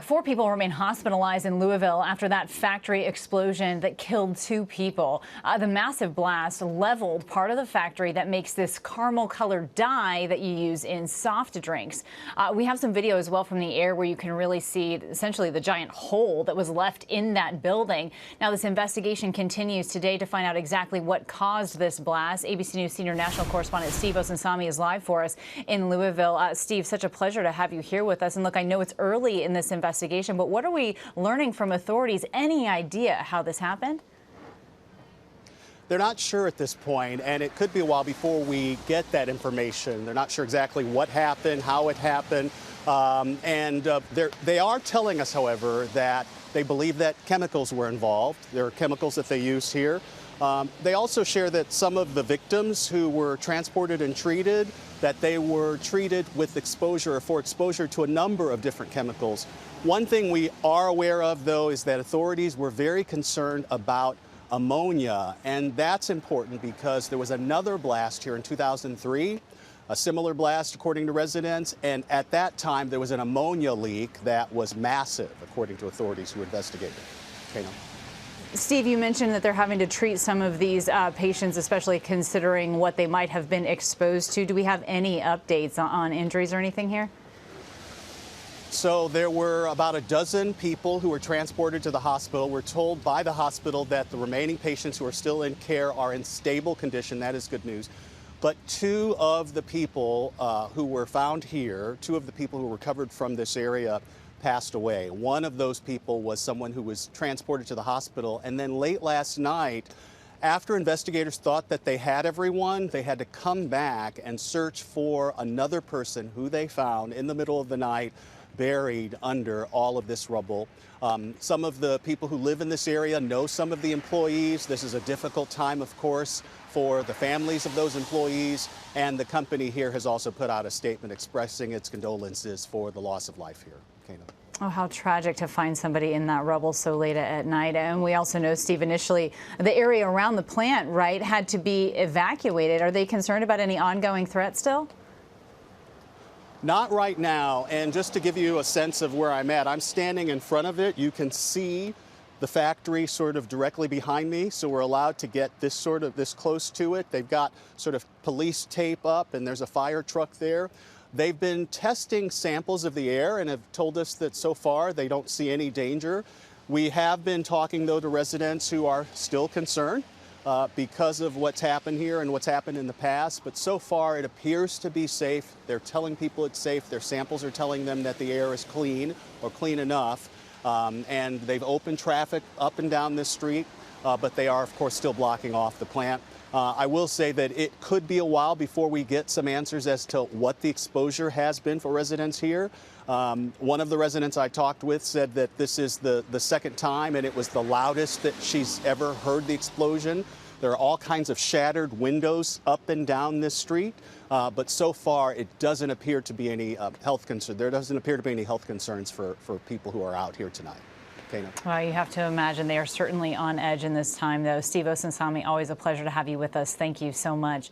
4 people remain hospitalized in Louisville after that factory explosion that killed 2 people. The massive blast leveled part of the factory that makes this caramel-colored dye that you use in soft drinks. We have some video as well from the air where you can really see essentially the giant hole that was left in that building. Now, this investigation continues today to find out exactly what caused this blast. ABC News senior national correspondent Steve Osunsami is live for us in Louisville. Steve, such a pleasure to have you here with us. And look, I know it's early in this investigation, but what are we learning from authorities? Any idea how this happened? They're not sure at this point, and it could be a while before we get that information. They're not sure exactly what happened, how it happened, they are telling us, however, that they believe that chemicals were involved. There are chemicals that they use here. They also share that some of the victims who were transported and treated, that they were treated with exposure or for exposure to a number of different chemicals. One thing we are aware of, though, is that authorities were very concerned about ammonia, and that's important because there was another blast here in 2003, a similar blast according to residents, and at that time there was an ammonia leak that was massive according to authorities who investigated. Kano. Steve, you mentioned that they're having to treat some of these patients, especially considering what they might have been exposed to. Do we have any updates on injuries or anything here? So there were about a dozen people who were transported to the hospital. We're told by the hospital that the remaining patients who are still in care are in stable condition. That is good news. But 2 of the people who were found here, 2 of the people who recovered from this area passed away. One of those people was someone who was transported to the hospital. And then late last night, after investigators thought that they had everyone, they had to come back and search for another person who they found in the middle of the night, buried under all of this rubble. Some of the people who live in this area know some of the employees. This is a difficult time, of course, for the families of those employees, and the company here has also put out a statement expressing its condolences for the loss of life here. Kano. Oh, how tragic to find somebody in that rubble so late at night. And we also know, Steve, initially the area around the plant, right, had to be evacuated. Are they concerned about any ongoing threat still? Not right now. And just to give you a sense of where I'm at, I'm standing in front of it. You can see the factory sort of directly behind me, so we're allowed to get this close to it. They've got sort of police tape up, and there's a fire truck there. They've been testing samples of the air and have told us that so far they don't see any danger. We have been talking, though, to residents who are still concerned because of what's happened here and what's happened in the past. But so far it appears to be safe. They're telling people it's safe. Their samples are telling them that the air is clean or clean enough. And they've opened traffic up and down this street, but they are, of course, still blocking off the plant. I will say that it could be a while before we get some answers as to what the exposure has been for residents here. One of the residents I talked with said that this is the second time, and it was the loudest that she's ever heard the explosion. There are all kinds of shattered windows up and down this street, but so far it doesn't appear to be any health concern. There doesn't appear to be any health concerns for people who are out here tonight. Kano. Well, you have to imagine they are certainly on edge in this time, though. Steve Osunsami, always a pleasure to have you with us. Thank you so much.